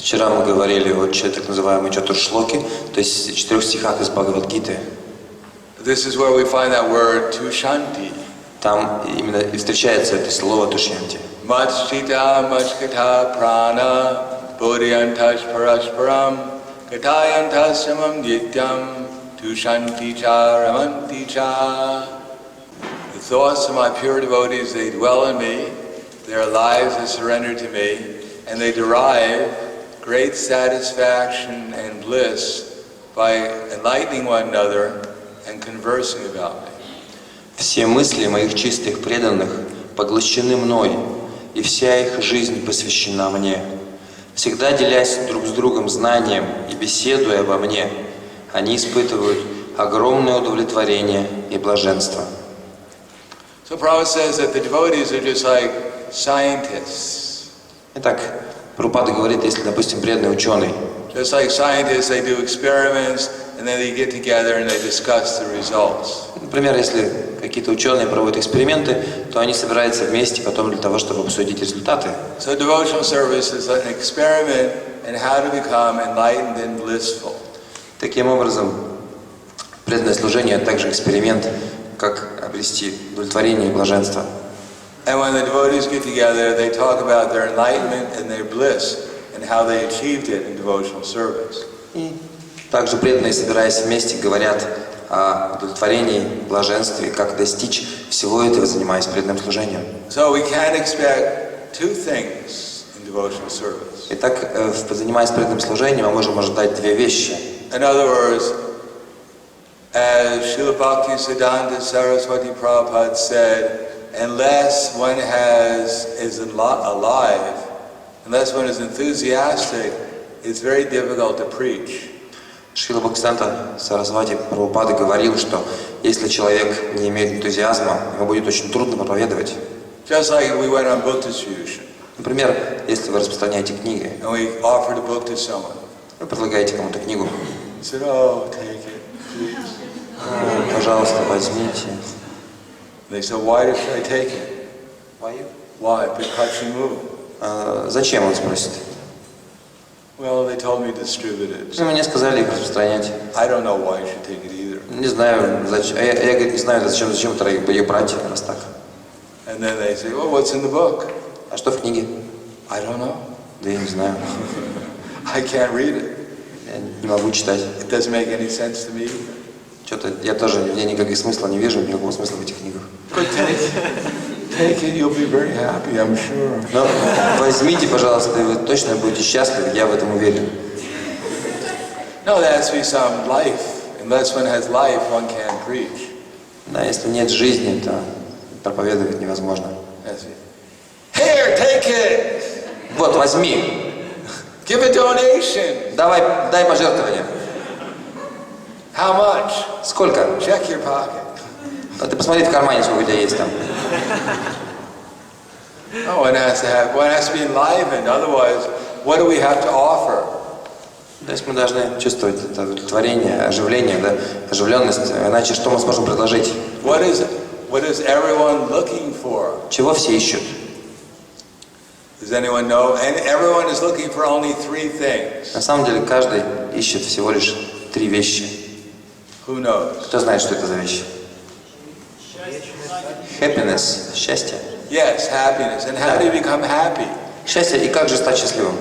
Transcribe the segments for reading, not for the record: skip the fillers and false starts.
Вчера мы говорили о так называемой чатуршлоке, то есть 4 стихах из Бхагавад-гиты. This is where we find that word tushanti. Там именно и встречается это слово тушьянти. Machchita machkata prana bodhyantash parashparam katayantas samam nityam tushanti cha ramanti cha. The thoughts of my pure devotees, they dwell in me, their lives are surrendered to me, and they derive great satisfaction and bliss by enlightening one another and conversing about me. Все мысли моих чистых преданных поглощены мной, и вся их жизнь посвящена мне. Всегда делясь друг с другом знанием и беседуя обо мне, они испытывают огромное удовлетворение и блаженство. So Prabhupada says that the devotees are just like scientists. Итак, Прабхупада говорит, если, допустим, преданный ученый, just like scientists, they do experiments and then they get together and they discuss the results. Например, если какие-то ученые проводят эксперименты, то они собираются вместе потом для того, чтобы обсудить результаты. So devotional service is an experiment in how to become enlightened and blissful. Таким образом, преданное служение также эксперимент, как обрести удовлетворение и блаженство. And when the devotees get together, they talk about their enlightenment and their bliss and how they achieved it in devotional service. И также преданные, собираясь вместе, говорят о удовлетворении, блаженстве, как достичь всего этого, занимаясь преданным служением. So we can't expect two things in devotional service. Итак, занимаясь преданным служением, мы можем ожидать 2 вещи. In other words, as Srila Bhaktivinoda Saraswati Prabhupada said, unless one is alive, unless one is enthusiastic, it's very difficult to preach. Шрила Бхактивиданта Сарасвати Прабхупада говорил, что если человек не имеет энтузиазма, ему будет очень трудно проповедовать. Just like we went on book distribution. Например, если вы распространяете книги, And we offered a book to someone. вы предлагаете кому-то книгу. He said, "Oh, take it, please." Пожалуйста, возьмите. They said, "Why should I take it?" Why? Because Зачем, он спросит? Well, they told me to distribute it. Мне сказали их распространять. I don't know why I should take it either. Не знаю, зачем. Я говорю, не знаю, зачем ее брать, раз так. And then they say, "Well, what's in the book?" А что в книге? I don't know. Да я не знаю. I can't read it. Я не могу читать. It doesn't make any sense to me. Что-то я тоже никаких смысла не вижу, никакого смысла в этих книгах. Take it, you'll be very happy, I'm sure. Но возьмите, пожалуйста, и вы точно будете счастливы, я в этом уверен. No, there has to be some life. Unless one has life, one can't preach. Да, если нет жизни, то проповедовать невозможно. Here, take it. Вот, возьми. Give a donation. Дай пожертвование. How much? Сколько? Check your pocket. Ты посмотри в кармане, сколько у тебя есть там. No, one has to be enlivened. Otherwise, what do we have to offer? То есть мы должны чувствовать это удовлетворение, оживление, да, оживленность. Иначе что мы сможем предложить? What is everyone looking for? Чего все ищут? Does anyone know? And everyone is looking for only 3 things. На самом деле каждый ищет всего лишь 3 вещи. Who knows? Кто знает, что это за вещи? Happiness, счастье. Yes, happiness. And how do you become happy? Счастье, и как же стать счастливым?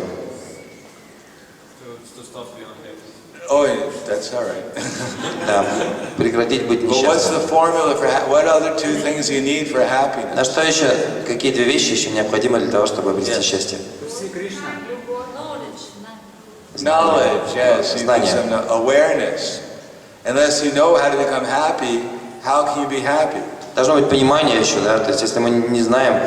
Oh, that's all right. Да, прекратить быть But what's несчастным. the formula for what other 2 things you need for happiness? А что еще, какие 2 вещи еще необходимы для того, чтобы обрести счастье? Knowledge, yes. You need Знание. some awareness. Unless you know how to become happy, how can you be happy? Должно быть понимание еще, да, то есть если мы не знаем,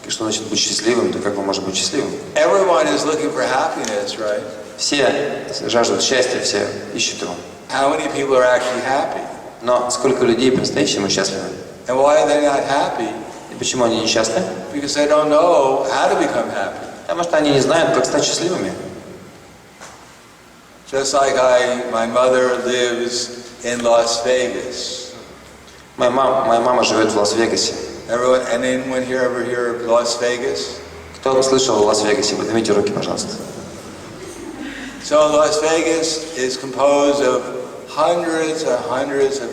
что значит быть счастливым, то как мы можем быть счастливым? Everyone is looking for happiness, right? Все жаждут счастья, все ищут его. How many people are actually happy? Но сколько людей по-настоящему счастливы? And why are they not happy? И почему они несчастны? Because they don't know how to become happy. Потому что они не знают, как стать счастливыми. Just like my mother lives in Las Vegas. Моя мама живет в Лас-Вегасе. Anyone here ever hear of Las Vegas? Кто слышал о Лас-Вегасе? Поднимите руки, пожалуйста. So Las Vegas is composed of hundreds of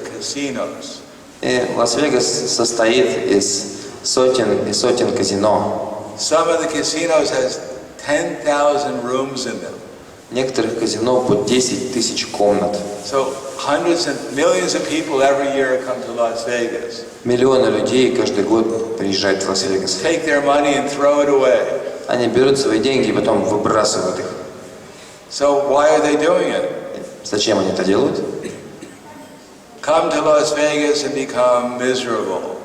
casinos. И Лас-Вегас состоит из сотен и сотен казино. Some of the casinos has 10,000 rooms in them. В некоторых казино по 10 тысяч комнат. So hundreds and millions of people every year come to Las Vegas. Миллионы людей каждый год приезжают в Лас-Вегас. Take their money and throw it away. Они берут свои деньги и потом выбрасывают их. So why are they doing it? Зачем они это делают? Come to Las Vegas and become miserable.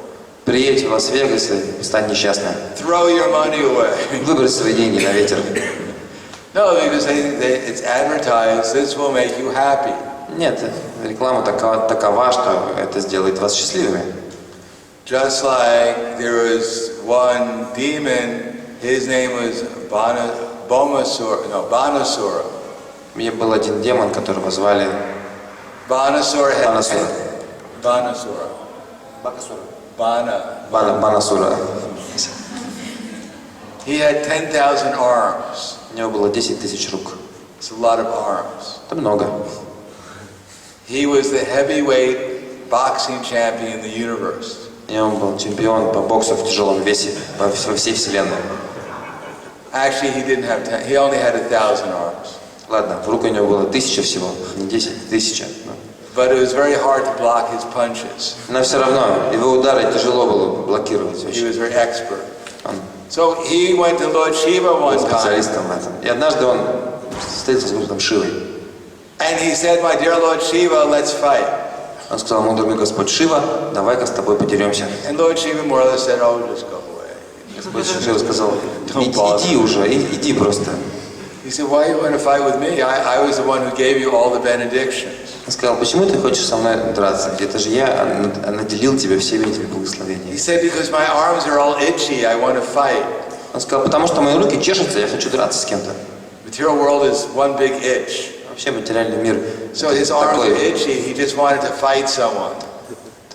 Приедь в Лас-Вегас и стань несчастным. Throw your money away. Выбрось свои деньги на ветер. No, because it's advertised, this will make you happy. Нет, реклама такова, что это сделает вас счастливыми. Just like there was one demon, his name was Banasura. Мне был один демон, которого звали Banasura. Банасура. He had 10,000 arms. У него было 10 тысяч рук. It's a lot of arms. Это много. He was the heavyweight boxing champion in the universe. И он был чемпион по боксу в тяжелом весе во всей вселенной. Actually, he only had 1,000 arms. Ладно, в руку у него было 1000 всего, не 10, 1000. But it was very hard to block his punches. Но все равно его удары тяжело было блокировать. He was very expert. Он So he went to Lord Shiva one был time. специалистом в этом. И однажды он встретился с Господом Шивой. And he said, "My dear Lord Shiva, let's fight." Он сказал: мой дорогой Господь Шива, давай-ка с тобой подеремся. And Lord Shiva more or less said, "Oh, just go away." Господь Шива сказал: иди уже, иди просто. He said, "Why you want to fight with me? I was the one who gave you all the benedictions." Он сказал: почему ты хочешь со мной драться? Это же я наделил тебя всеми этими благословениями. He said, "Because my arms are all itchy, I want to fight." Он сказал: потому что мои руки чешутся, я хочу драться с кем-то. Material world is one big itch. Вообще материальный мир. So his arms are itchy. He just wanted to fight someone.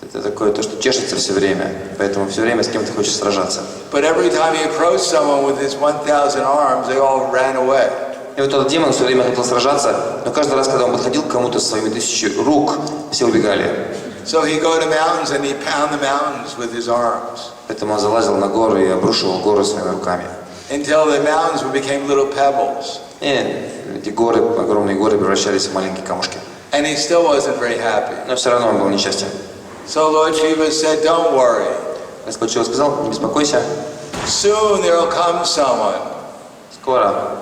Это такое то, что чешется все время, поэтому все время с кем-то хочешь сражаться. But every time he approached someone with his 1,000 arms, they all ran away. И вот этот демон все время хотел сражаться, но каждый раз, когда он подходил к кому-то со своими 1000 рук, все убегали. So he go to mountains and he pound the mountains with his arms. Поэтому он залазил на горы и обрушивал горы своими руками. Until the mountains became little pebbles. И эти горы, огромные горы, превращались в маленькие камушки. And he still wasn't very happy. Но все равно он был несчастен. So Lord Shiva said, "Don't worry. Господь Шива сказал: не беспокойся, Soon there will come someone, скоро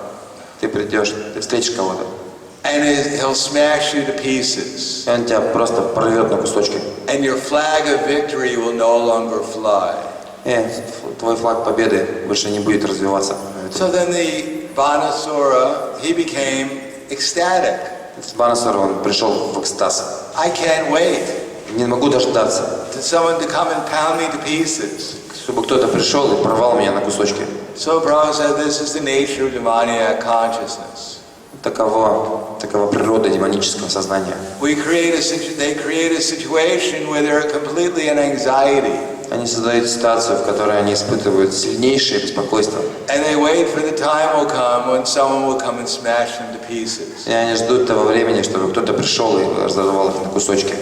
ты придешь, ты встретишь кого-то. and he'll smash you to pieces. И он тебя просто порвет на кусочки. And your flag of victory will no longer fly." И твой флаг победы больше не будет развиваться. So then the Banasura, he became ecstatic. Банасур, он пришел в экстаз. I can't wait Не могу дождаться, for someone to come and pound me to pieces. чтобы кто-то пришел и порвал меня на кусочки. So Prabhupada said, this is the nature of demoniac consciousness. Такова природа демонического сознания. They create a situation where they're completely in anxiety. Они создают ситуацию, в которой они испытывают сильнейшее беспокойство. And they wait for the time will come when someone will come and smash them to pieces. И они ждут того времени, чтобы кто-то пришел и разорвал их на кусочки.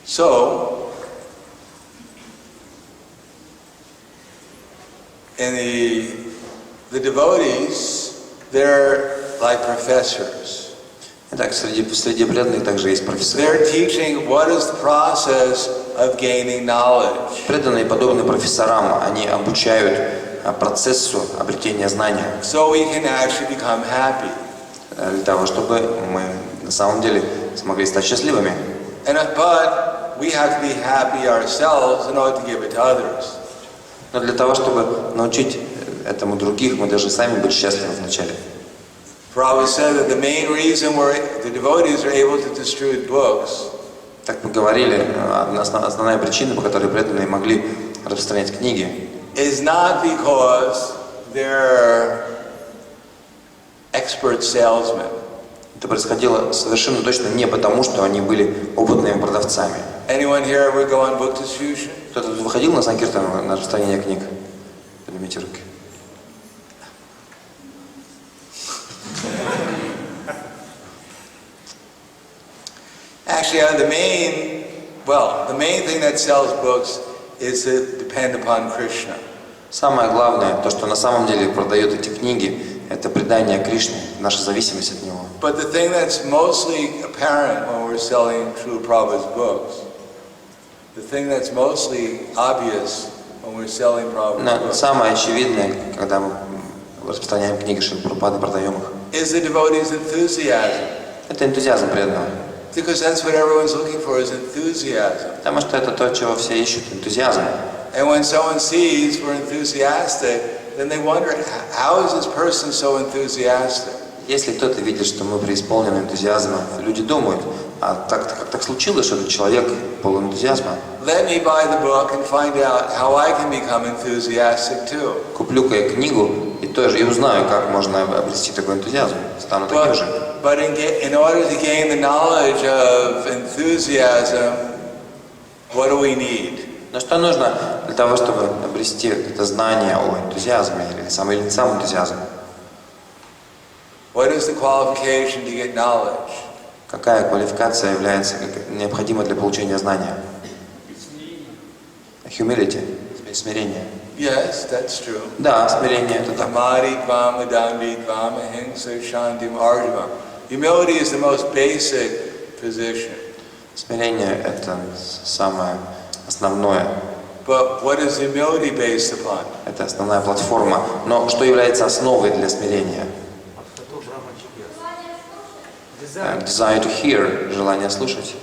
So, in the devotees, they're like professors. Итак, среди преданных также есть профессоры. They're teaching what is the process of gaining knowledge. Преданные подобны профессорам, они обучают процессу обретения знания. So we can actually become happy. Для того, чтобы мы на самом деле смогли стать счастливыми. But we have to be happy ourselves in order to give it to others. Но для того, чтобы научить этому других, мы должны сами быть счастливы вначале. Prabhupada said that the main reason the devotees are able to distribute books Так мы говорили, основная причина, по которой преданные могли распространять книги, is not because they're expert salesmen. это происходило совершенно точно не потому, что они были опытными продавцами. Anyone here ever go on book distribution? Кто-то выходил на санкиртан, на распространение книг? Поднимите руки. actually, the main thing that sells books is to depend upon Krishna. Самое главное, то, что на самом деле продает эти книги, это предание Кришны, наша зависимость от него. But the thing that's mostly apparent when we're selling Srila Prabhupada's books, the thing that's mostly obvious when we're selling Prabhupada's books, самое очевидное, когда мы распространяем книги Шрилы Прабхупады, продаем их, is the devotee's enthusiasm. это энтузиазм преданного. Because that's what everyone's looking for, is enthusiasm. Потому что это то, чего все ищут, энтузиазм. And when someone sees we're enthusiastic, then they wonder, how is this person so enthusiastic? Если кто-то видит, что мы преисполнены энтузиазмом, люди думают, а как так случилось, что этот человек полон энтузиазма? Let me buy the book and find out how I can become enthusiastic too. Куплю-ка я книгу и тоже и узнаю, как можно обрести такой энтузиазм, стану таким же. But in order to gain the knowledge of enthusiasm, what do we need? Но что нужно для того, чтобы обрести это знание о энтузиазме или сам энтузиазм? What is the qualification to get knowledge? Какая квалификация является необходима для получения знания? Humility, смирение. Yes, that's true. Да, смирение это так. Humility is the most basic position. Смирение это самое основное. But what is humility based upon? Это основная платформа. Но что является основой для смирения? Desire to hear, желание слушать.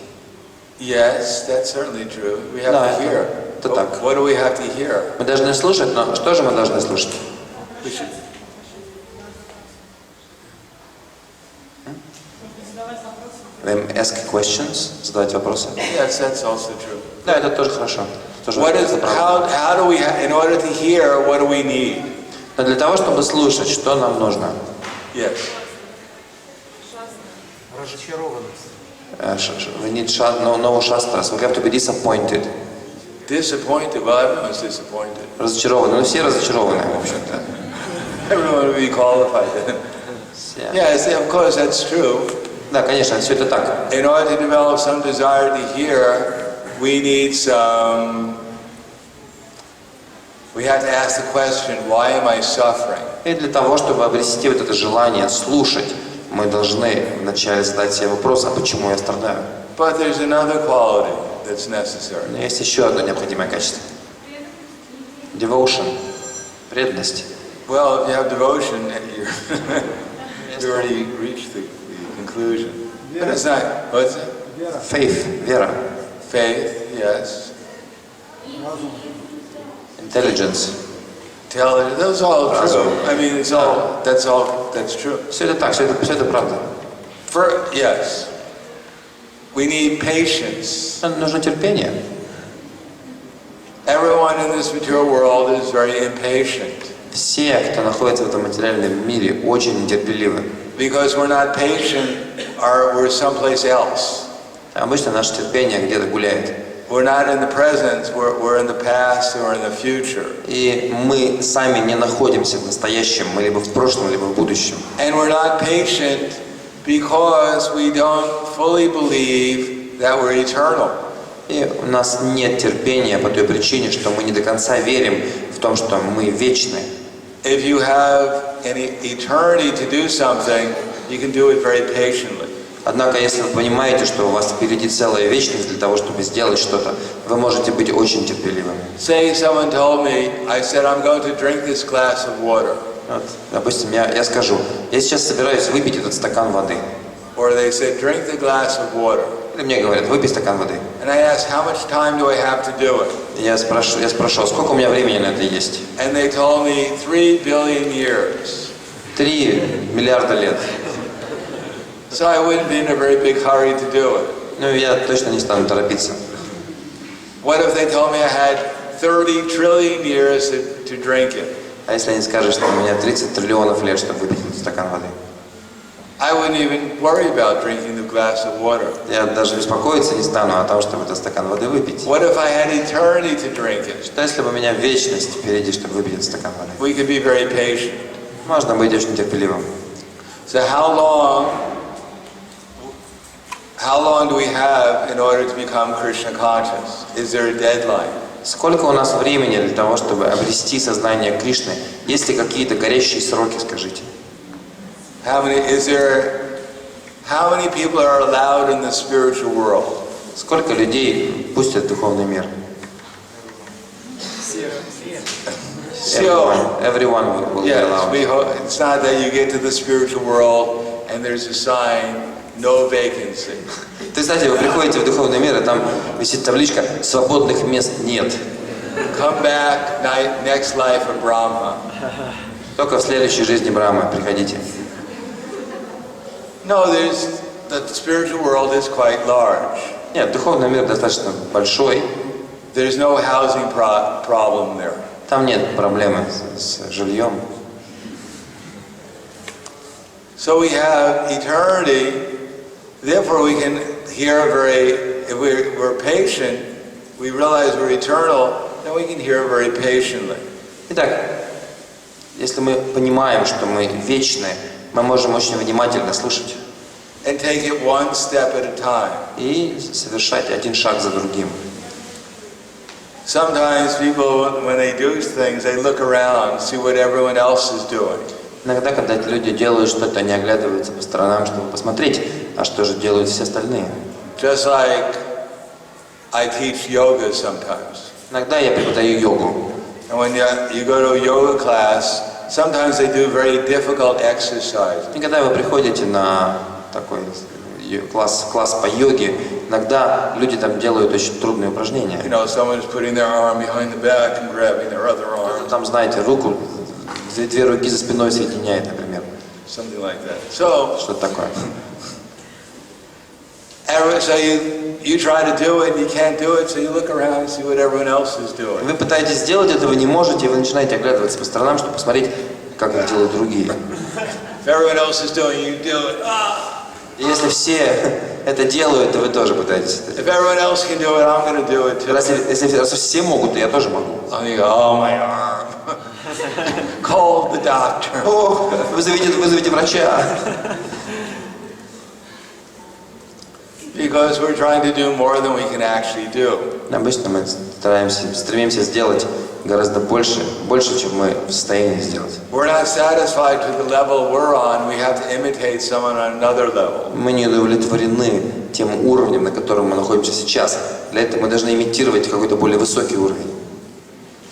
Yes, that's certainly true. We have to hear. Это так. What do we have to hear? Мы должны слушать, но что же мы должны слушать? Ask questions, задавать вопросы. Yes, that's also true. Да, это тоже хорошо. How do we, in order to hear, what do we need? Но для того, чтобы слушать, что нам нужно? Yes. We need no shastras. We have to be disappointed. Disappointed? Well, everyone's disappointed. Разочарованы. Ну, все разочарованы, в общем-то. Everyone will be qualified. Yes, of course, that's true. Да, конечно, все это так. In order to develop some desire to hear, we need some. We have to ask the question, why am I suffering? И для того, чтобы обрести вот это желание слушать, мы должны вначале задать себе вопрос, а почему я страдаю? But there's another quality that's necessary. Но есть еще одно необходимое качество. Devotion. Преданность. Well, if you have devotion, you already reached the conclusion. But it's not, what's it? Faith. Вера. Faith, yes. Intelligence. Those are all true. I mean, that's true. Все это так, все это правда. Yes. We need patience. Нам нужно терпение. Everyone in this material world is very impatient. Все, кто находится в этом материальном мире, очень нетерпеливы. Because we're not patient, we're someplace else. Обычно наше терпение где-то гуляет. We're not in the present, we're in the past or in the future. И мы сами не находимся в настоящем, мы либо в прошлом, либо в будущем. And we're not patient because we don't fully believe that we're eternal. И у нас нет терпения по той причине, что мы не до конца верим в том, что мы вечны. If you have an eternity to do something, you can do it very patiently. Однако, если вы понимаете, что у вас впереди целая вечность для того, чтобы сделать что-то, вы можете быть очень терпеливыми. Say someone told me, I said I'm going to drink this glass of water. Вот, допустим, я скажу, я сейчас собираюсь выпить этот стакан воды. Or they said, drink the glass of water. Или мне говорят, выпей стакан воды. And I asked, how much time do I have to do it? Я спрашивал, сколько у меня времени на это есть? And they told me 3 billion years. 3 миллиарда лет. So I wouldn't be in a very big hurry to do it. Ну, я точно не стану торопиться. What if they told me I had 30 trillion years to drink it? А если они скажут, что у меня 30 триллионов лет, чтобы выпить этот стакан воды? I wouldn't even worry about drinking the glass of water. Я даже беспокоиться не стану о том, чтобы этот стакан воды выпить. What if I had eternity to drink it? Что если бы у меня вечность впереди, чтобы выпить этот стакан воды? We could be very patient. Можно быть очень терпеливым. So how long how long do we have in order to become Krishna conscious? Is there a deadline? Сколько у нас времени для того, чтобы обрести сознание Кришны? Есть ли какие-то горящие сроки, скажите? How many people are allowed in the spiritual world? Сколько людей пустят в духовный мир? Everyone will be allowed. It's not that you get to the spiritual world and there's a sign, no vacancy. Представьте, вы приходите в духовный мир, и там висит табличка «Свободных мест нет». Come back, next life of Brahma. Только в следующей жизни Брахмы приходите. No, the spiritual world is quite large. Нет, духовный мир достаточно большой. There's no housing problem there. Там нет проблемы с жильем. So we have eternity. Therefore, we can hear if we're patient, we realize we're eternal, then we can hear very patiently. Итак, если мы понимаем, что мы вечны, мы можем очень внимательно слушать. And take it one step at a time. И совершать один шаг за другим. Sometimes people, when they do things, they look around, see what everyone else is doing. Иногда, когда люди делают что-то, они оглядываются по сторонам, чтобы посмотреть, а что же делают все остальные. Just like I teach yoga sometimes. Иногда я преподаю йогу. And when you go to a yoga class, sometimes they do very difficult exercises. И когда вы приходите на такой класс по йоге, иногда люди там делают очень трудные упражнения. You know, someone is putting their arm behind the back and grabbing their other arm. Там, знаете, руку, две руки за спиной соединяет, например. Something like that. So, что такое? So you try to do it, and you can't do it, so you look around and see what everyone else is doing. Вы пытаетесь сделать это, вы не можете, и вы начинаете оглядываться по сторонам, чтобы посмотреть, как это делают другие. If everyone else is doing, you do it. И если все это делают, то вы тоже пытаетесь это делать. If everyone else can do it, I'm going to do it too. Если все могут, то я тоже могу. Oh, my arm. Call the doctor. О, вызовите врача. Because we're trying to do more than we can actually do. Обычно мы стремимся сделать гораздо больше, чем мы в состоянии сделать. We're not satisfied to the level we're on. We have to imitate someone on another level. Мы не удовлетворены тем уровнем, на котором мы находимся сейчас. Для этого мы должны имитировать какой-то более высокий уровень.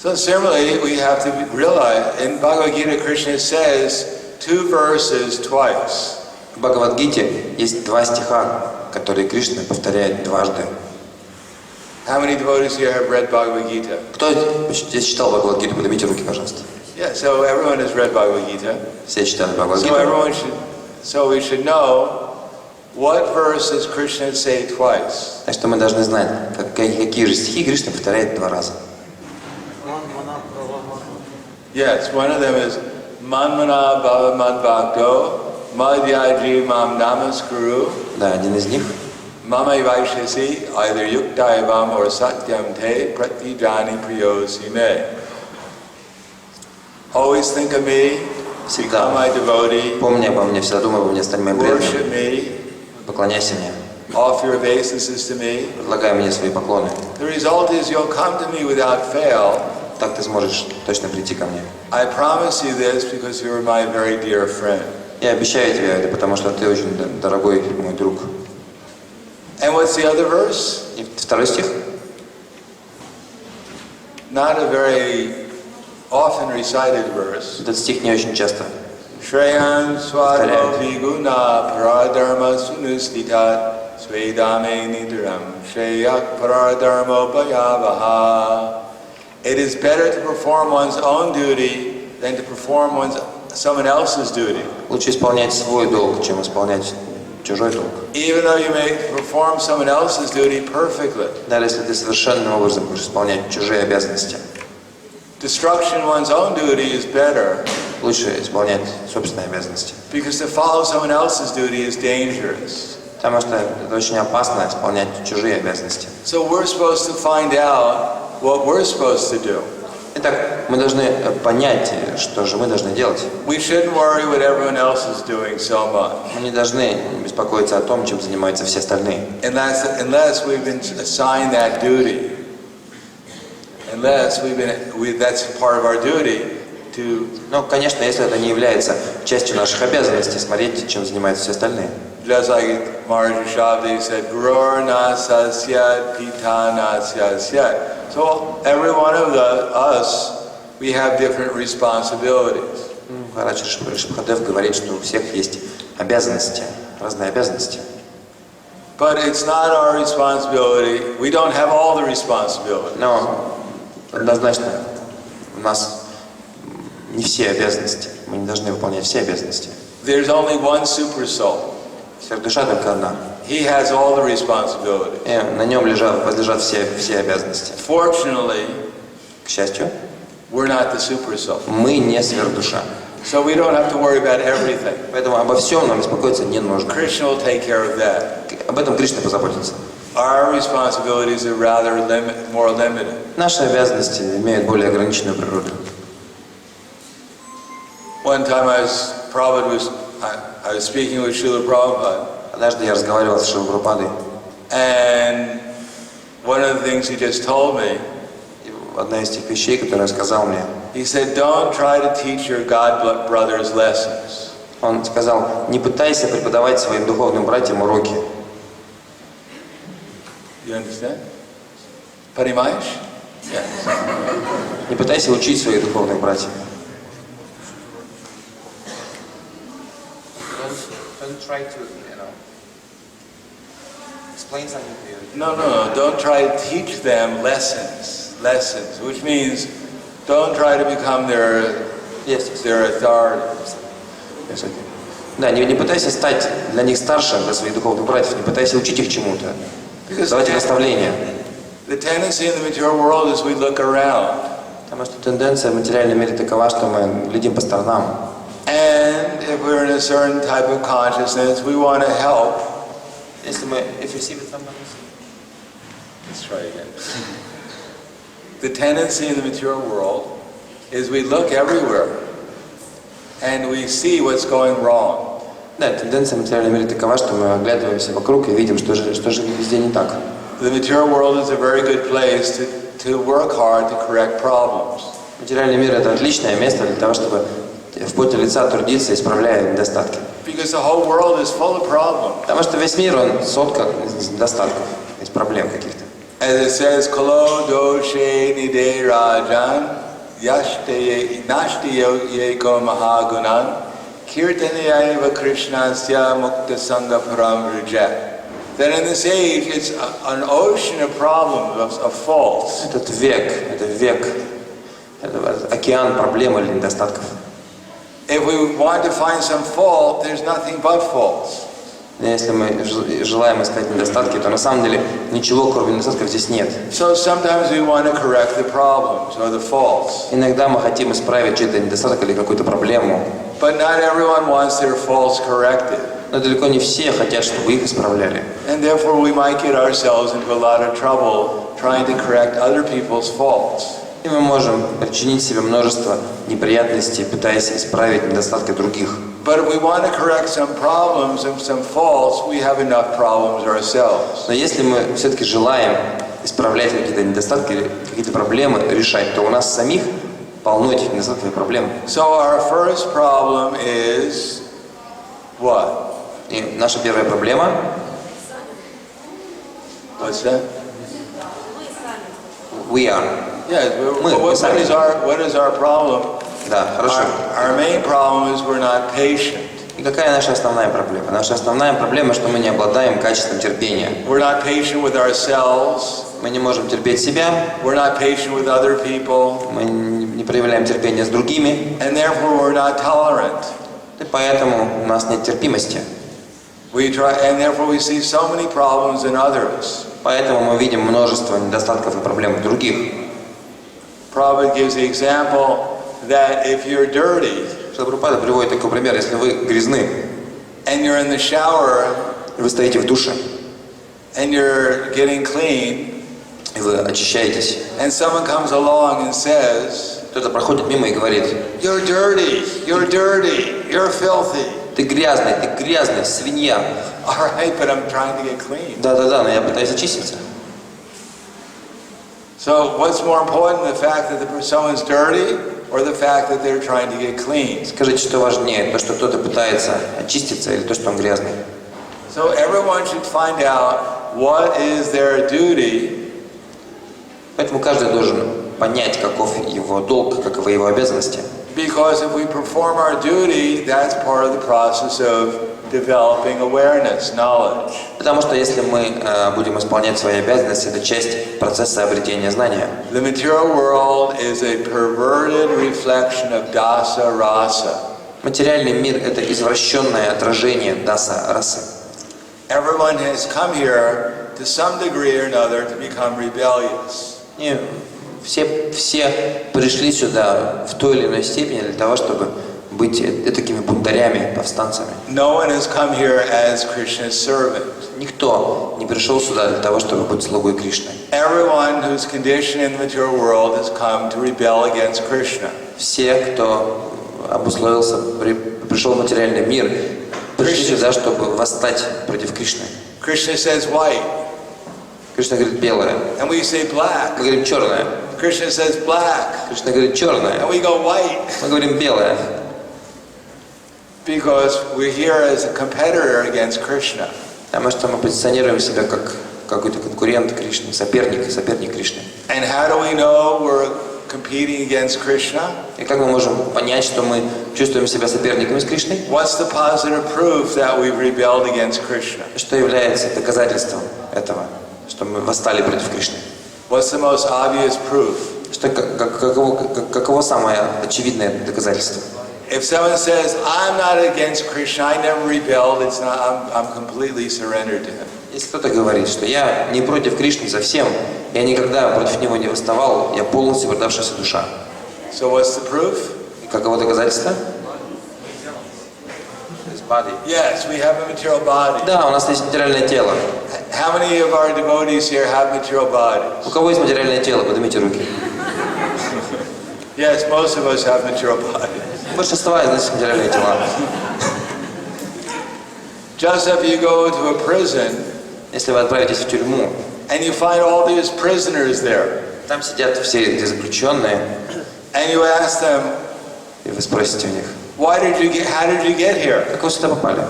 So similarly, we have to realize in Bhagavad Gita, Krishna says 2 verses twice. В Бхагавад-гите есть 2 стиха, которые Кришна повторяет дважды. How many devotees here have read Bhagavad Gita? Кто здесь читал Бхагавад-гиту? Поднимите руки, пожалуйста. Yeah, so everyone has read Bhagavad Gita. Все читали Бхагавад-гиту. So we should know what verses Krishna say twice. Так что мы должны знать, какие же стихи Кришна повторяет 2 раза. Yes, one of them is Manmana Bhava Madbhakto Madhyaji Mam Namaskuru. Да, один из них. Mama Vaishesi, either Yuktaivam or Satyam Te Pratijani Priyosi Me. Always think of me, become my devotee, помни обо мне, всегда думай обо мне, стань моим преданным. worship me, Поклоняйся мне. offer your obeisances to me. Предлагай мне свои поклоны. The result is you'll come to me without fail. Так ты сможешь точно прийти ко мне. I promise you this because you're my very dear friend. Я обещаю тебе это, потому что ты очень дорогой мой друг. And what's the other verse? И 2 стих. Not a very often recited verse. Этот стих не очень часто. Shreyan swadho viguna paradharma sunustitat svedame nidram shreyak paradharma bhayavaha. It is better to perform one's own duty than to perform someone else's duty. Лучше исполнять свой долг, чем исполнять чужой долг. Even though you may perform someone else's duty perfectly. Даже если ты совершенным образом будешь исполнять чужие обязанности. Destruction one's own duty is better. Лучше исполнять собственные обязанности. Because to follow someone else's duty is dangerous. Потому что это очень опасно исполнять чужие обязанности. So we're supposed to find out what we're supposed to do. Итак, мы должны понять, что же мы должны делать. We shouldn't worry what everyone else is doing so much. Мы не должны беспокоиться о том, чем занимаются все остальные. Unless we've been assigned that duty. That's part of our duty to. Ну, конечно, если это не является частью наших обязанностей, смотреть, чем занимаются все остальные. Just like Maharaja Shabdi said, Gururna sasyat pitana sasyat. So every one of us, we have different responsibilities. Махарадж Ришабхадев говорит, что у всех есть обязанности, разные обязанности. But it's not our responsibility. We don't have all the responsibilities. Но однозначно у нас не все обязанности. Мы не должны выполнять все обязанности. There's only one super soul. Сверхдуша только одна. He has all the responsibilities. И на нем возлежат все обязанности. Fortunately, к счастью, we're not the super soul. Мы не сверхдуша. So we don't have to worry about everything. Поэтому обо всем нам беспокоиться не нужно. Krishna will take care of that. Об этом Кришна позаботится. Our responsibilities are rather more limited. Наши обязанности имеют более ограниченную природу. One time I was speaking with Srila Prabhupada. Однажды я разговаривал с Шрилой Прабхупадой. And one of the things he just told me. Одна из тех вещей, которую он сказал мне. He said, "Don't try to teach your God brothers lessons." Он сказал, не пытайся преподавать своим духовным братьям уроки. You understand? Понимаешь? Yes. Не пытайся учить своих духовных братьев. Don't try to, explain something to you. No. Don't try to teach them lessons, which means don't try to become their authority. Yes, okay. Да, не пытайся стать для них старшим, для своих духовных братьев, не пытайся учить их чему-то. Давайте наставления. The tendency in the material world is we look around. Потому что тенденция в материальном мире такова, что мы глядим по сторонам. And if we're in a certain type of consciousness, we want to help. If you see with someone. Let's try again. The tendency in the material world is we look everywhere and we see what's going wrong. Да, тенденция в материальном мире такова, что мы оглядываемся вокруг и видим, что же везде не так. The material world is a very good place to work hard to correct problems. Материальный мир — это отличное место для того, чтобы в поте лица трудиться, исправляя недостатки. Because the whole world is full of problems. Потому что весь мир, он соткан из недостатков, из проблем каких-то. As it says, "Kalo doshe nide rajan yashte yeko mahagunan kirtanayaiva krishnasya mukta sangha param rujat." That in this age, it's an ocean of problems, of faults. Это век, это океан проблем или недостатков. If we want to find some fault, there's nothing but faults. Если мы желаем искать недостатки, то на самом деле ничего, кроме недостатков, здесь нет. So sometimes we want to correct the problems or the faults. Иногда мы хотим исправить чей-то недостаток или какую-то проблему. But not everyone wants their faults corrected. Но далеко не все хотят, чтобы их исправляли. And therefore we might get ourselves into a lot of trouble trying to correct other people's faults. И мы можем причинить себе множество неприятностей, пытаясь исправить недостатки других. But if we want to correct some problems and some faults, we have enough problems ourselves. Но если мы все-таки желаем исправлять какие-то недостатки или какие-то проблемы решать, то у нас самих полно этих недостатков и проблем. So our first problem is what? И наша первая проблема. What's that? We are. Yes. What is our problem? Да, хорошо. Our main problem is we're not patient. И какая наша основная проблема? Наша основная проблема, что мы не обладаем качеством терпения. We're not patient with ourselves. Мы не можем терпеть себя. We're not patient with other people. Мы не проявляем терпения с другими. And therefore we're not tolerant. И поэтому у нас нет терпимости. And therefore we see so many problems in others. Поэтому мы видим множество недостатков и проблем в других. Prabhupada gives the example that if you're dirty, Прабхупада приводит такой пример, если вы грязны, and you're in the shower, вы стоите в душе, and you're getting clean, и вы очищаетесь. And someone comes along and says, Кто-то проходит мимо и говорит: you're dirty, you're filthy. ты грязный, свинья. All right, but I'm trying to get clean. Да, но я пытаюсь очиститься. So what's more important, the fact that someone's dirty or the fact that they're trying to get clean? Скажите, что важнее, то, что кто-то пытается очиститься, или то, что он грязный? So everyone should find out what is their duty. Поэтому каждый должен понять, каков его долг, каковы его обязанности. Because if we perform our duty, that's part of the process of developing awareness, knowledge. Потому что если мы будем исполнять свои обязанности, это часть процесса обретения знания. The material world is a perverted reflection of dasa rasa. Материальный мир — это извращенное отражение даса расы. Everyone has come here to some degree or another to become rebellious. И все пришли сюда в той или иной степени для того, чтобы быть такими бунтарями, повстанцами. No one has come here as Krishna's servant. Никто не пришел сюда для того, чтобы быть слугой Кришны. Everyone who's conditioned in the material world has come to rebel against Krishna. Все, кто обусловился, пришел в материальный мир, пришли сюда, чтобы восстать против Кришны. Krishna says white. Кришна говорит белое. And we say black. Мы говорим черное. Krishna says black. Кришна говорит черное. And we go white. Мы говорим белое. Because we're here as a competitor against Krishna. Потому что мы позиционируем себя как какой-то конкурент Кришны, соперник Кришны. And how do we know we're competing against Krishna? И как мы можем понять, что мы чувствуем себя соперниками с Кришной? What's the positive proof that we've rebelled against Krishna? Что является доказательством этого, что мы восстали против Кришны? What's the most obvious proof? Что, каково самое очевидное доказательство? If someone says, I'm not against Krishna, I never rebelled, it's not, I'm completely surrendered to him. Если кто-то говорит, что я не против Кришны совсем, я никогда против него не восставал, я полностью предавшаяся душа. So what's the proof? И каково доказательство? Yes, we have a material body. Да, у нас есть материальное тело. How many of our devotees here have material bodies? У кого есть материальное тело? Поднимите руки. Yes, most of us have material bodies. Большинство из нас материальные тела. Just if you go to a prison, если вы отправитесь в тюрьму, and you find all these prisoners there, там сидят все эти заключенные, and you ask them, и вы спросите у них, how did you get here? Как вы сюда попали?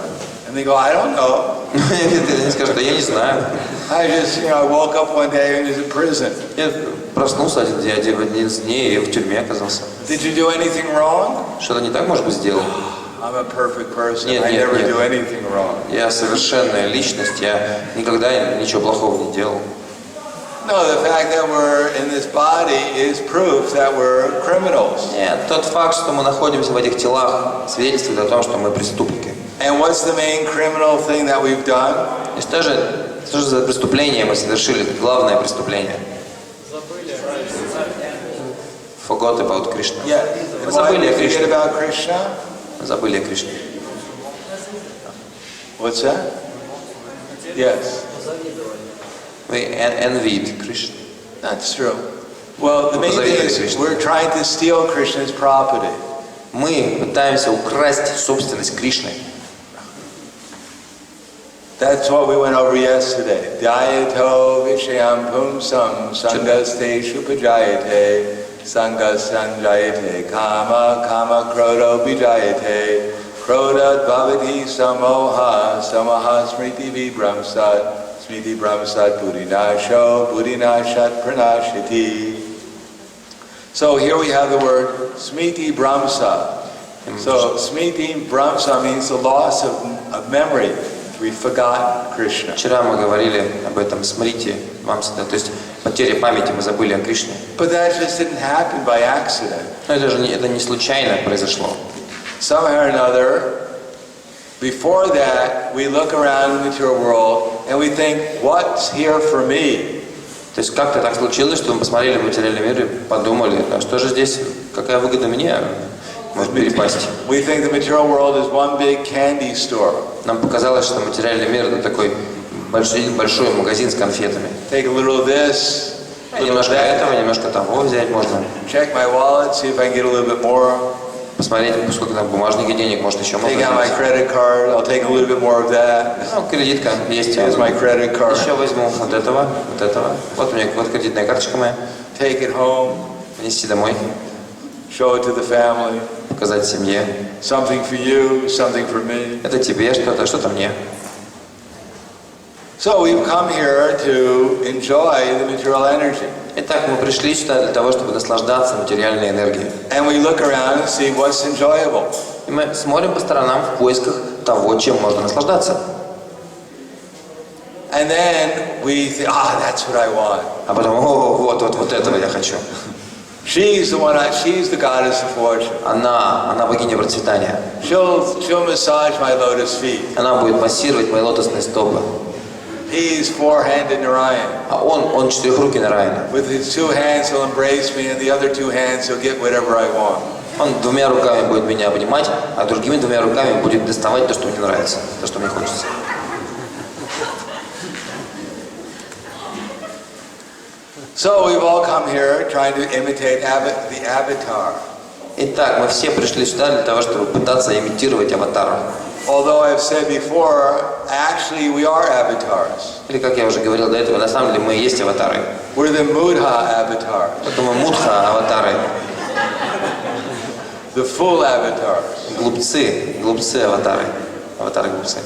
And they go, I don't know. Они скажут, да я не знаю. I just, I woke up one day and was in prison. Я проснулся один из дней и в тюрьме оказался. Did you do anything wrong? Что-то не так, может быть, сделал? I'm a perfect person. Нет, I never нет. do anything wrong. Я совершенная личность, я никогда ничего плохого не делал. No, the fact that we're in this body is proof that we're criminals. Нет, тот факт, что мы находимся в этих телах, свидетельствует о том, что мы преступники. And what's the main criminal thing that we've done? И что же за преступление мы совершили? Главное преступление. Forgot about Krishna. Yeah. Мы забыли о Forget Кришне. about Krishna? Мы забыли о Кришне. What's that? Yes. We envied Krishna. That's true. Well, the main thing is we're trying to steal Krishna's property. Мы пытаемся украсть собственность Кришны. That's what we went over yesterday. Dhyato vishayam pumsam sangasteshu pajayate sangas sanjayate kama kama krodo vijayate krodat bhavati samoha samaha smriti vibramsat smriti brahmasat buddhinasho buddhinashat pranashiti. So here we have the word smriti brahmasa. So smriti brahmasa means the loss of memory. We forgot Krishna. Вчера мы говорили об этом смрити, то есть потеря памяти, мы забыли о Кришне. But that just didn't happen by accident. Но это не случайно произошло. Somehow or another, before that, we look around the material world and we think, what's here for me? То есть как-то так случилось, что мы посмотрели в материальный мир и подумали, а что же здесь, какая выгода мне может перепасть? We think the material world is one big candy store. Нам показалось, что материальный мир это такой большой магазин с конфетами. Take a little of this, Немножко этого, немножко того взять можно. Check my wallet, see if I can get a little bit more. Посмотреть, сколько там в бумажнике денег, может еще можно. Take out my credit card, I'll take a little bit more of that. Ну, кредитка есть. Here's my credit card. Еще возьму вот этого, вот этого. Вот у меня вот кредитная карточка моя. Take it home. Внести домой. Show it to the family. Показать семье. Something for you, something for me. Это тебе что-то, что-то мне. So we've come here to enjoy the material energy. Итак, мы пришли сюда для того, чтобы наслаждаться материальной энергией. And we look around and see what's enjoyable. И мы смотрим по сторонам в поисках того, чем можно наслаждаться. And then we think, that's what I want. А потом, вот этого я хочу. She's the goddess of fortune. Она богиня процветания. She'll massage my lotus feet. Она будет массировать мои лотосные стопы. He's four-handed Narayan. А он четырехрукий Нараяна. With his two hands he'll embrace me, and the other two hands he'll get whatever I want. Он двумя руками будет меня обнимать, а другими двумя руками будет доставать то, что мне нравится, то, что мне хочется. So we've all come here trying to imitate the avatar. Итак, мы все пришли сюда для того, чтобы пытаться имитировать аватара. Although I've said before, actually we are avatars. Или, как я уже говорил до этого, на самом деле мы и есть аватары. We're the Mudha avatars. Это мы мудха аватары. The fool avatars. Глупцы аватары. Аватары глупцы.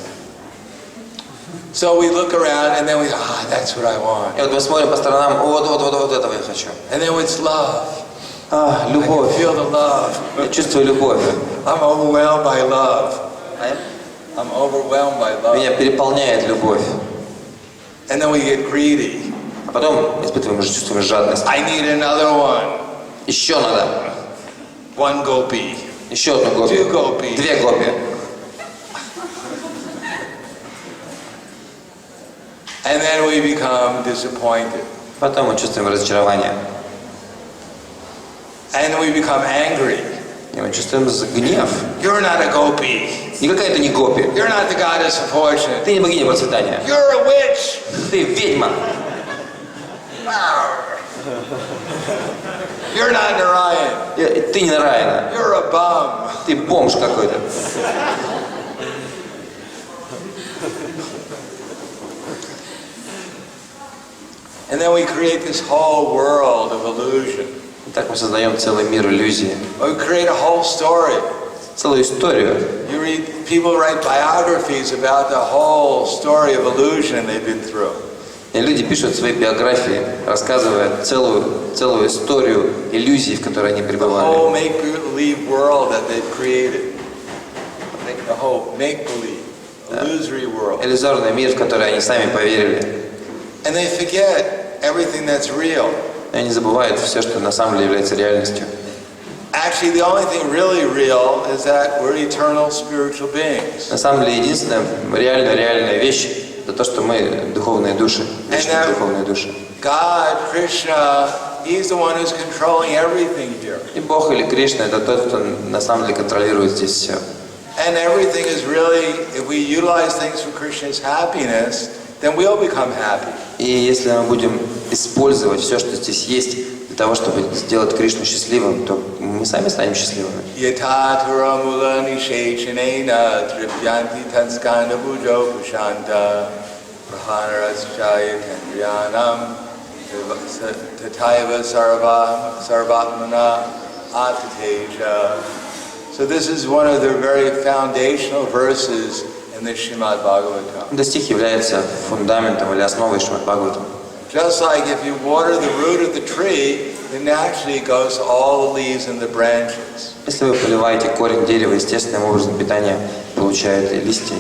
So we look around and then we, that's what I want. И вот мы смотрим по сторонам, вот этого я хочу. And then it's love. Любовь. I can feel the love. Я чувствую любовь. I'm overwhelmed by love. I'm overwhelmed by love. Меня переполняет любовь. And then we get greedy. А потом чувствуем жадность. I need another one. Еще надо. One gopi. Еще одну гопи. Two gopi. Две гопи. And then we become disappointed. Потом мы чувствуем разочарование. And we become angry. И мы чувствуем гнев. You're not a gopi. Никакая это не гопи. You're not the goddess of fortune. Ты не богиня процветания. You're a witch. Ты ведьма. You're not Narayan. Ты не Нараяна. You're a bum. Ты бомж какой-то. And then we create this whole world of illusion. Так мы создаем целый мир иллюзий. We create a whole story. Целую историю. You read, people write biographies about the whole story of illusion they've been through. И люди пишут свои биографии, рассказывая целую историю иллюзий, в которой они The пребывали. whole make-believe world that they've created. The whole make-believe, illusory world. Иллюзорный мир, в который они сами поверили. And they forget everything that's real. И они забывают все, что на самом деле является реальностью. Actually, the only thing really real is that we're eternal spiritual beings. На самом деле, единственная реальная вещь — это то, что мы духовные души, вечные духовные души. God, Krishna, He's the one who's controlling everything here. И Бог или Кришна — это тот, кто на самом деле контролирует здесь все. And everything is really, if we utilize things for Krishna's happiness, then we'll become happy. И если мы будем использовать все, что здесь есть, для того, чтобы сделать Кришну счастливым, то мы сами станем счастливыми. So this is one of the very foundational verses in the Srimad Bhagavatam. Этот стих является фундаментом или основой Шримад Бхагаватам. Just like if you water the root of the tree, then naturally it goes to all the leaves and the branches. Если вы поливаете корень дерева, естественным образом питание получает и листья,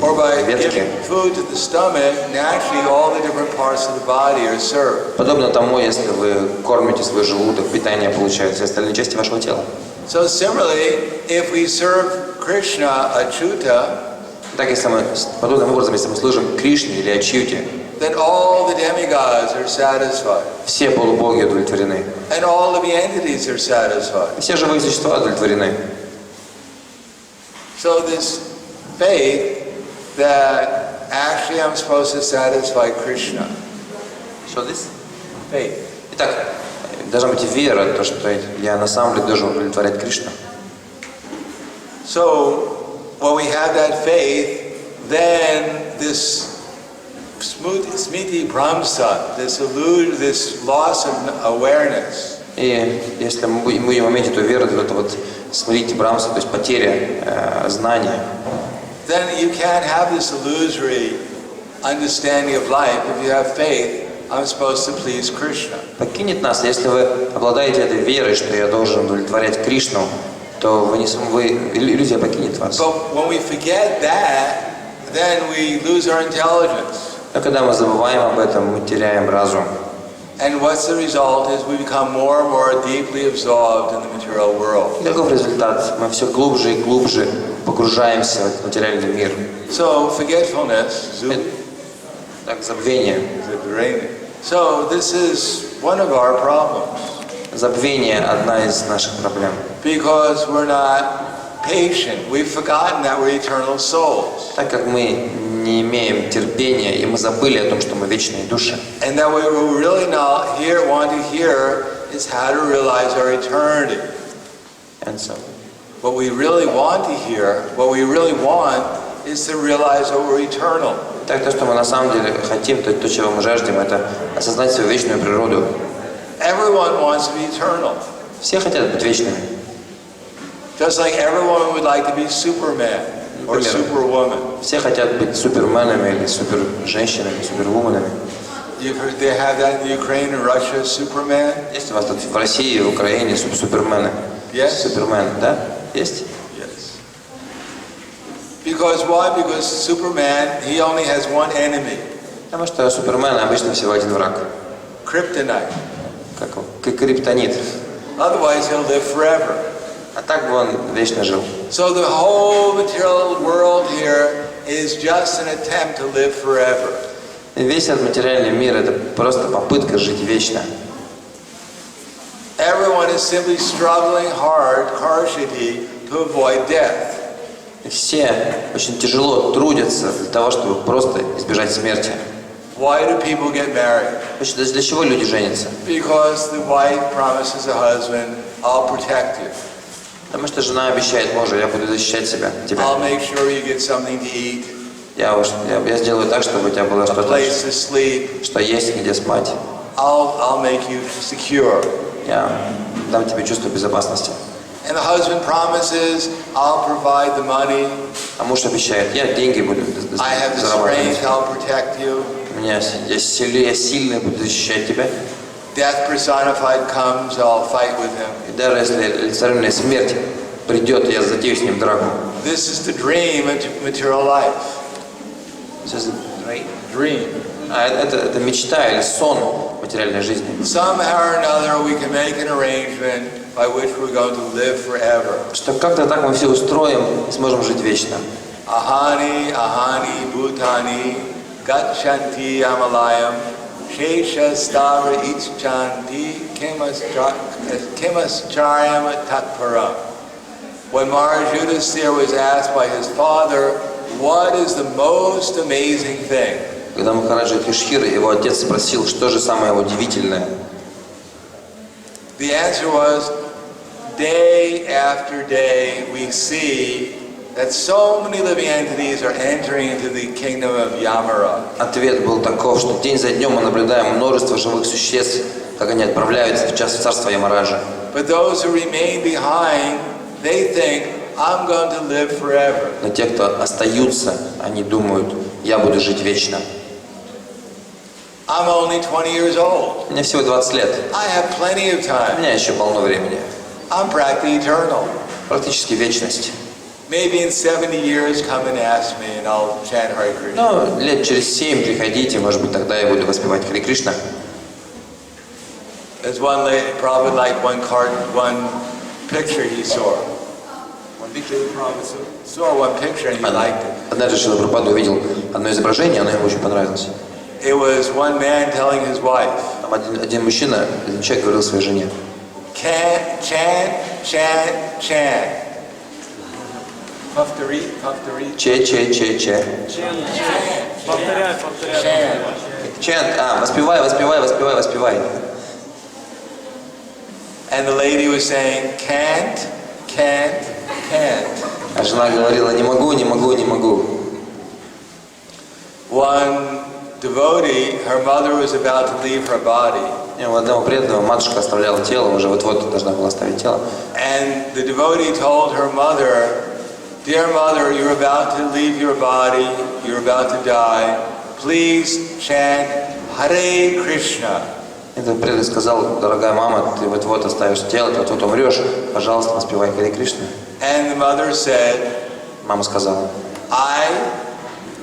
Or by и ветки. giving food to the stomach, naturally all the different parts of the body are served. Подобно тому, если вы кормите свой желудок, питание получают все остальные части вашего тела. So similarly, if we serve Krishna Achyuta, Так, если мы, подобным образом, если мы служим Кришне или Ачьюте, then all the demigods are satisfied. все полубоги удовлетворены. And all living entities are satisfied. Все живые существа удовлетворены. So this faith that actually I'm supposed to satisfy Krishna. So this? Faith. Итак, должна быть вера, то, что я на самом деле должен удовлетворять Кришну. So, when we have that faith, then this smiti bramsa, this illusion, this loss of awareness, И если мы будем иметь эту веру, то это вот смрити брамса, то есть потеря знания, then you can't have this illusory understanding of life. If you have faith, I'm supposed to please Krishna. покинет нас. Если вы обладаете этой верой, что я должен удовлетворять Кришну, то иллюзия покинет вас. But when we forget that, then we lose our intelligence. Но когда мы забываем об этом, мы теряем разум. And what's the result is we become more and more deeply absorbed in the material world. И каков результат? Мы все глубже и глубже погружаемся в этот материальный мир. So forgetfulness, Так, забвение. So this is one of our problems. Забвение – одна из наших проблем. Because we're not patient. We've forgotten that we're eternal souls. Так как мы не имеем терпения, и мы забыли о том, что мы вечные души. And that what we really not want to hear is how to realize our eternity. And so, What we really want to hear, what we really want, is to realize that we're eternal. так, то, что мы на самом деле хотим, то, чего мы жаждем, это осознать свою вечную природу. Everyone wants to be eternal. Все хотят быть вечными. Just like everyone would like to be Superman or Superwoman. Все хотят быть суперменами или супер-женщинами, супервуменами. They have that in Ukraine and Russia, Superman? Есть у вас тут в России, в Украине супермены? Yes. Супермен, да? Есть? Yes. Because why? Because Superman, he only has one enemy. Потому что супермен обычно всего один враг. Kryptonite. Как криптонит. Otherwise, he'll live forever. А так бы он вечно жил. So the whole material world here is just an attempt to live forever. И весь этот материальный мир – это просто попытка жить вечно. Everyone is simply struggling hard, karshiti, to avoid death. И все очень тяжело трудятся для того, чтобы просто избежать смерти. Why do people get married? Для чего люди женятся? Because the wife promises the husband, I'll protect you. Потому что жена обещает мужу: я буду защищать тебя. I'll make sure you get something to eat. Я сделаю так, чтобы у тебя было что-то, Place to sleep. что есть, где спать. I'll make you secure. Я дам тебе чувство безопасности. And the husband promises, I'll provide the money. А муж обещает: я деньги буду I have the зарабатывать. strength, I'll protect you. Я сильный, буду защищать тебя. Death personified comes, I'll fight with him. И даже если олицетворенная смерть придет, я затею с ним драку. This is the dream of material life. Dream. Это мечта или сон материальной жизни. Somehow or another we can make an arrangement by which we're going to live forever. Что как-то так мы все устроим и сможем жить вечно. Ahani, bhutani, gachanti amalayam, shesha stara icchanti, kemaschayam tatparam. When Maharaj Yudhisthira was asked by his father, what is the most amazing thing? Когда Махараджа Юдхишthira, его отец спросил, что же самое удивительное. The answer was, day after day we see that so many living entities are entering into the kingdom of Yamara. Ответ был таков, что день за днем мы наблюдаем множество живых существ, как они отправляются в царство Ямараджа. But those who remain behind, they think, I'm going to live forever. Но те, кто остаются, они думают: я буду жить вечно. I'm only 20 years old. Мне всего 20 лет. I have plenty of У time. меня еще полно времени. I'm practically eternal. Практически вечность. Maybe in 70 years come and ask me and I'll chant Hare Krishna. Но лет через 7 приходите, может быть, тогда я буду воспевать Харе Кришна. There's one lady, probably like one picture he saw. He saw one picture and he liked it. Однажды Шрила Прабхупада увидел одно изображение, оно ему очень понравилось. It was one man telling his wife, Там один мужчина, один человек говорил своей жене: chant. Повтори. Че. Chant. Чент, воспевай. And the lady was saying, can't, can't, can't. А жена говорила, не могу, не могу, не могу. One devotee, her mother was about to leave her body. И у одного преданного матушка оставляла тело, уже вот-вот должна была оставить тело. And the devotee told her mother, dear mother, you're about to leave your body, you're about to die. Please chant Hare Krishna. Этот преданный сказал, дорогая мама, ты вот-вот оставишь тело, ты вот-вот умрешь, пожалуйста, воспевай Харе Кришна. And the mother said, Мама сказала,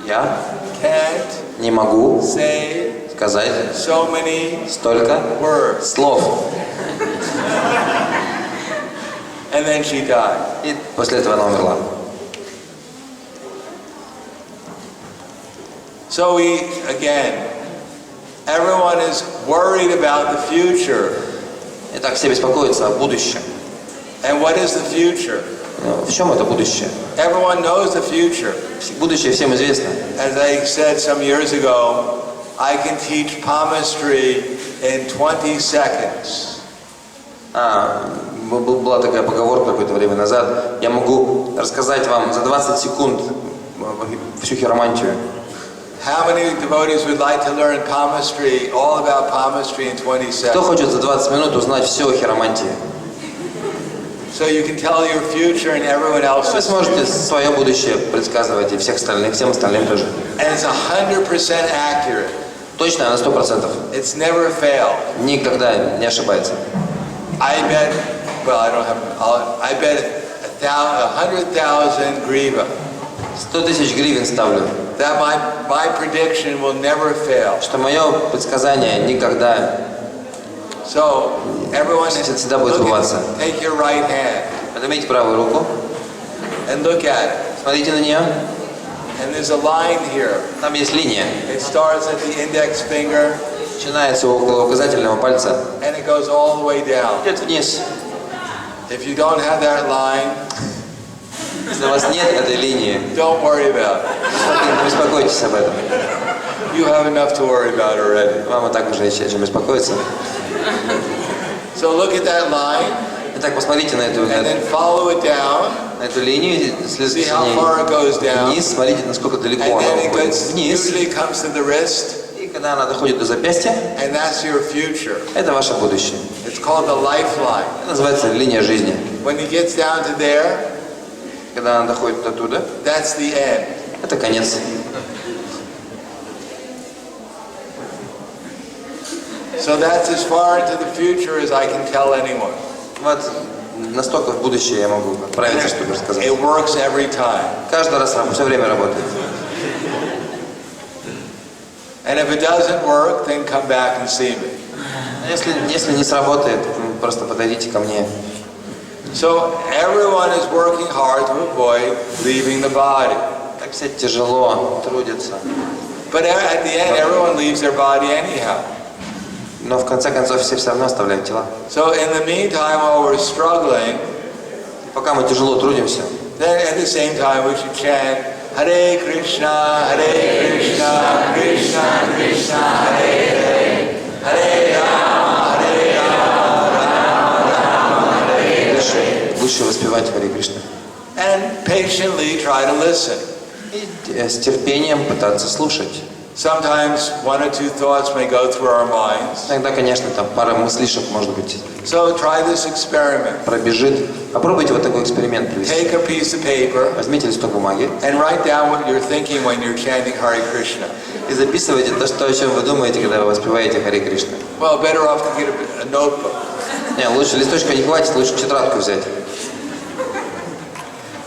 я can't не могу say сказать so many столько words. слов. And then she died. И после этого она умерла. So everyone is worried about the future. Итак, все беспокоятся о будущем. And what is the future? В чем это будущее? Everyone knows the future. Будущее всем известно. As I said some years ago, I can teach palmistry in 20 seconds. Была такая поговорка какое-то время назад. Я могу рассказать вам за 20 секунд всю хиромантию. How many devotees would like to learn palmistry, all about palmistry in 20 seconds? Кто хочет за 20 минут узнать все о хиромантии? So you can tell your future and everyone else's. Вы сможете свое будущее предсказывать и всем остальным тоже. And it's 100% accurate. Точно, на 100%. It's never failed. Никогда не ошибается. I bet 100,000 griva. 100 тысяч гривен ставлю. That my prediction will never fail. Что мое предсказание никогда So everyone всегда будет сбываться. Take your right hand. Поднимите правую руку. And look at it. Смотрите на нее. And there's a line here. Там есть линия. It starts at the index finger. Начинается около указательного пальца. And it goes all the way down. Идет вниз. If you don't have that line, если у вас нет этой линии, don't worry about it. Не беспокойтесь об этом. You have enough to worry about already. Вам и так уже есть чем беспокоиться. So look at that line. Итак, посмотрите на эту линию, следуйте вниз, смотрите, насколько далеко она уходит вниз. И когда она доходит до запястья, это ваше будущее. Это называется линия жизни. Когда она доходит до туда, это конец. So that's as far into the future as I can tell anyone. Вот настолько в будущее я могу отправиться, чтобы рассказать. It works every time. Каждый раз все время работает. And if it doesn't work, then come back and see me. Если не сработает, просто подойдите ко мне. So everyone is working hard to avoid leaving the body. Так все тяжело трудятся. But at the end, everyone leaves their body anyhow. Но в конце концов все равно оставляют тела. So in the meantime, while we're struggling, пока мы тяжело трудимся, then at the same time we should chant Hare Krishna, Krishna Krishna, Hare Hare, Hare Rama, Rama Rama, Hare Hare. Лучше воспевать Харе Кришна. And patiently try to listen. И с терпением пытаться слушать. Sometimes one or two thoughts may go through our minds. Иногда, конечно, там пара мыслишек, может быть, So try this experiment. Пробежит. Попробуйте вот такой эксперимент провести. Take a piece of paper. Возьмите листок бумаги. And write down what you're thinking when you're chanting Hare Krishna. И записывайте то, о чем вы думаете, когда вы воспеваете Харе Кришна. Well, better off to get a notebook. Не, лучше листочка не хватит, лучше тетрадку взять.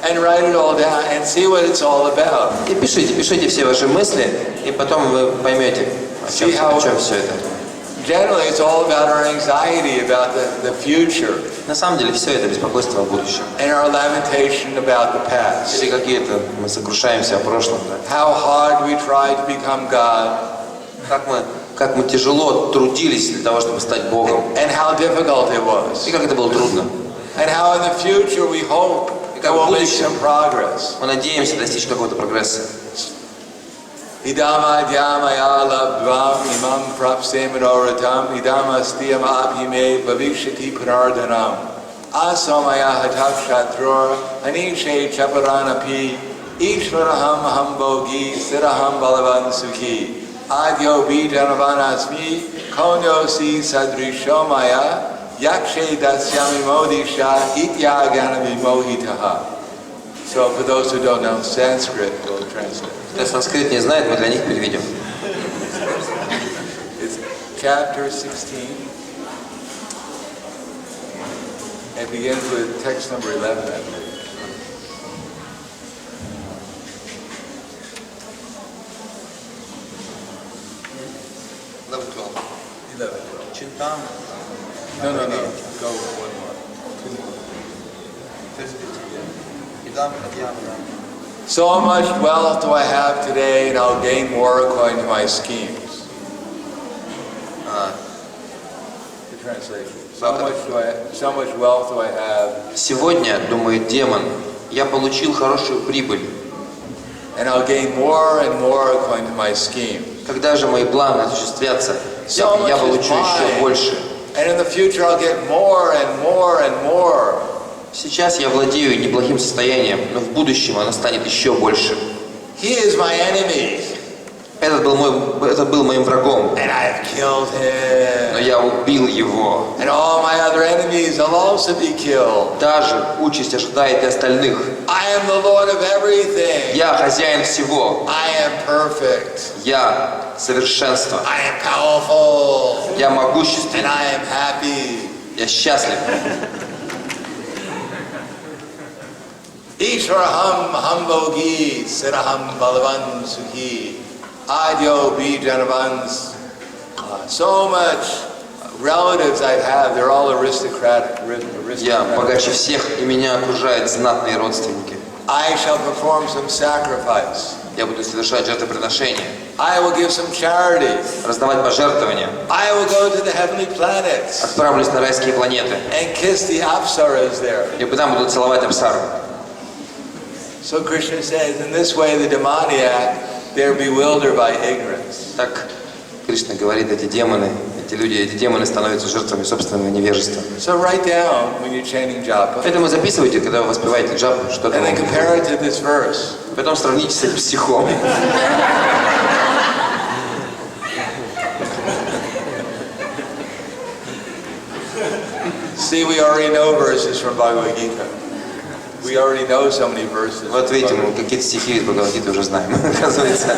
And write it all down and see what it's all about. И пишите все ваши мысли, и потом вы поймете, о чем все это. Generally, it's all about our anxiety about the future. На самом деле, все это беспокойство о будущем. And our lamentation about the past. Или какие-то мы сокрушаемся о прошлом. Да? How hard we try to become God. Как мы тяжело трудились для того, чтобы стать Богом. And how difficult it was. И как это было трудно. And how in the future we hope that we'll make some progress. Мы надеемся достичь какого-то прогресса. Idamadhyamaya labdvam imam prapsemanoratam idamastiyam abhime bhavishati punardhanam asomaya hatak shatrur anishe chaparanapi ishvaraham hambogi siraham balavan sukhi adyo bijanovanasmi konyosi sadrishomaya yakshe dasyami modisha ityaganami mohitaha. So for those who don't know Sanskrit, we'll translate. Кто санскрит не знает, мы для них переведем. It's chapter 16. It begins with text number 11, I believe. Чинтам. No. Go one more. Two more. So much wealth do I have today, and I'll gain more according to my schemes. The translation. So much wealth do I have. Сегодня, думает демон, я получил хорошую прибыль. And I'll gain more and more according to my scheme. Когда же мои планы осуществятся, я получу еще больше. And in the future I'll get more and more and more. Сейчас я владею неплохим состоянием, но в будущем оно станет еще больше. He is my enemy. Этот был моим врагом. And I have killed him. Но я убил его. And all my other enemies will also be killed. Даже участь ожидает и остальных. I am the Lord of everything. Я хозяин всего. I am perfect. Я совершенство. I am powerful. Я могущественный. And I am happy. Я счастлив. Ishwaraham hambogi siraham balavan sukhi adyo bijanavans. So much relatives I have, they're all aristocratic. Я богаче всех, и меня окружают знатные родственники. I shall perform some sacrifice. Я буду совершать жертвоприношения. I will give some charity. Раздавать пожертвования. I will go to the heavenly planets. Отправлюсь на райские планеты. And kiss the apsaras there. И там буду целовать апсару. So Krishna says, in this way the demoniac, they're bewildered by ignorance. Так Кришна говорит, эти демоны становятся жертвами собственного невежества. So write down when you're chanting japa. Поэтому записывайте, когда вы воспеваете джапу, что-то. And then compare it to this verse. Потом сравните с этим стихом. See, we already know verses from Bhagavad Gita. We already know so many verses. Вот видите, мы какие-то стихи из Бхагавад-гиты уже знаем, оказывается.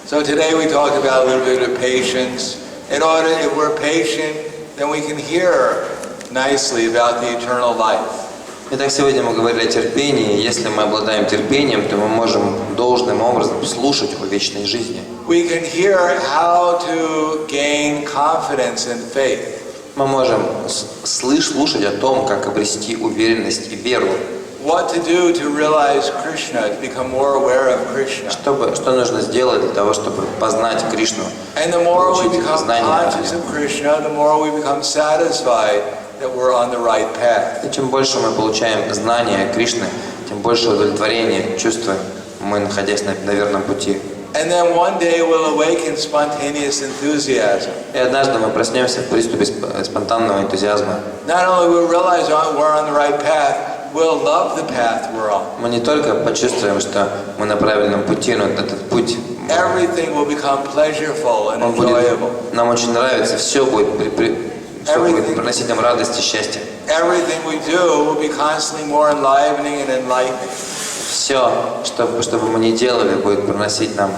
So today we talk about a little bit of patience. In order, if we're patient, then we can hear nicely about the eternal life. Итак, сегодня мы говорили о терпении. Если мы обладаем терпением, то мы можем должным образом слушать о вечной жизни. We can hear how to gain confidence and faith. Мы можем слушать о том, как обрести уверенность и веру. What to do to realize Krishna, to become more aware of Krishna. Что нужно сделать для того, чтобы познать Кришну? And the more we become conscious of Krishna, the more we become satisfied that we're on the right path. И чем больше мы получаем знания Кришны, тем больше удовлетворения чувствуем мы, находясь на верном пути. And then one day we'll awaken spontaneous enthusiasm. И однажды мы проснемся в приступе спонтанного энтузиазма. Not only will we realize we're on the right path, we'll love the path we're on. Мы не только почувствуем, что мы на правильном пути, но этот путь Everything will become pleasureful and enjoyable. Нам очень нравится, все будет приносить нам радость и счастье. Everything we do will be constantly more enlivening and enlightening. Все, что бы мы ни делали, будет приносить нам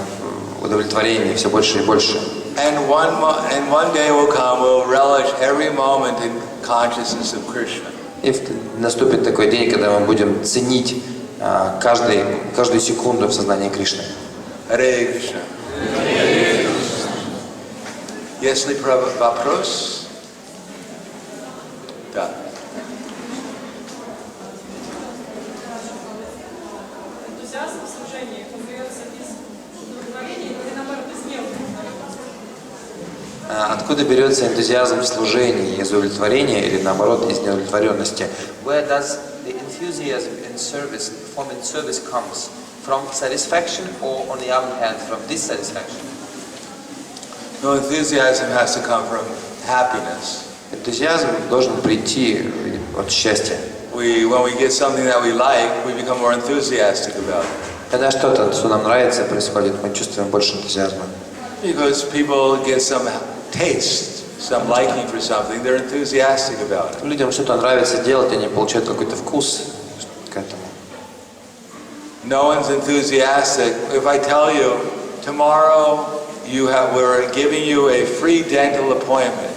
удовлетворение все больше и больше. And one day will come, we'll relish every moment in consciousness of Krishna. И наступит такой день, когда мы будем ценить каждую секунду в сознании Кришны. Харе Кришна. Есть ли вопрос? Да. Энтузиазм в служении появляется из удовлетворения или наоборот из неудовлетворенности? Откуда берется энтузиазм в служении? Из удовлетворения или наоборот из неудовлетворенности? Where does the enthusiasm in service performing service comes from satisfaction or, on the other hand, from dissatisfaction? No, enthusiasm has to come from happiness. Энтузиазм должен прийти от счастья. When we get something that we like, we become more enthusiastic about it. Когда что-то, что нам нравится, происходит, мы чувствуем больше энтузиазма. Because people get some taste, some liking for something, they're enthusiastic about it. Людям что-то нравится делать, они получают какой-то вкус к этому. No one's enthusiastic. If I tell you, tomorrow we're giving you a free dental appointment.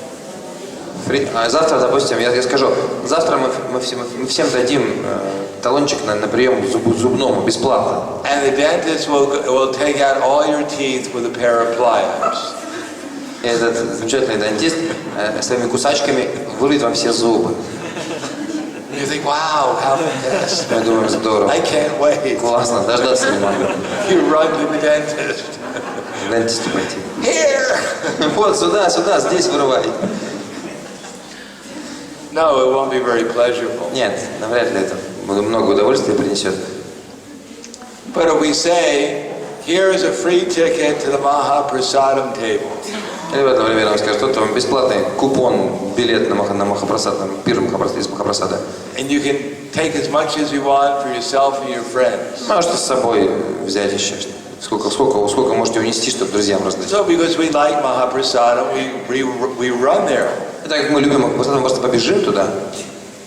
Завтра, допустим, я скажу, завтра мы всем дадим талончик на прием к зубному бесплатно. And the dentist will take out all your teeth with a pair of pliers. И этот замечательный дантист своими кусачками вырвет вам все зубы. You think, wow, how fantastic. Мы думаем, здорово. I can't wait. Классно, дождаться не могу. You run to the dentist. К дантисту пойти. Here! Вот, сюда, здесь вырывай. No, it won't be very pleasurable. Нет, навряд ли это много удовольствия принесет. But if we say, here is a free ticket to the Mahaprasadam table. Или в это время нам скажут, вот вам бесплатный купон, билет на Махапрасад, пир из Махапрасада. And you can take as much as you want for yourself and your friends. Можете с собой взять еще сколько можете унести, чтобы друзьям раздать. So because we like Mahaprasadam, we run there. И так как мы любим Махапрасад, мы просто побежим туда.